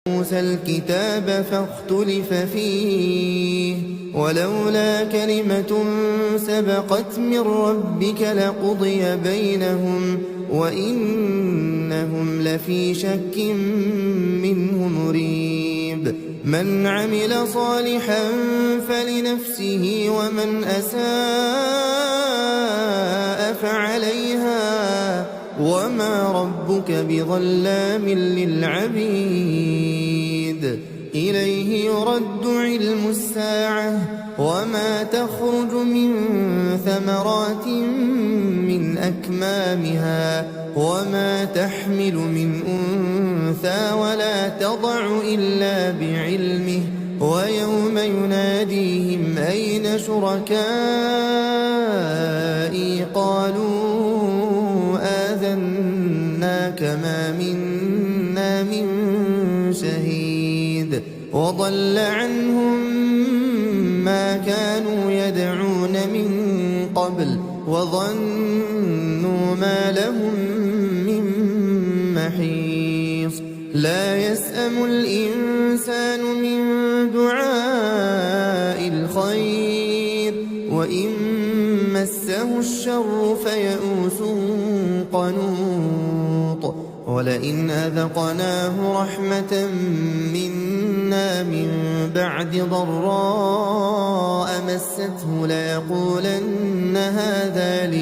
موسى الكتاب فاختلف فيه ولولا كلمة سبقت من ربك لقضي بينهم وإنهم لفي شك منه مريب من عمل صالحا فلنفسه ومن أساء فعليها وما ربك بظلام للعبيد إليه يرد علم الساعة وما تخرج من ثمرات من أكمامها وما تحمل من أنثى ولا تضع إلا بعلمه ويوم يناديهم أين شركائي قالوا آذناك ما منا من شهيد وضل عنهم ما كانوا يدعون من قبل وظنوا ما لهم من محيص لا يسأم الإنسان من دعاء الخير وإن مسه الشر فيئوس قنوط ولئن أذقناه رحمة منا من بعد ضراء مسته ليقولن هذا لي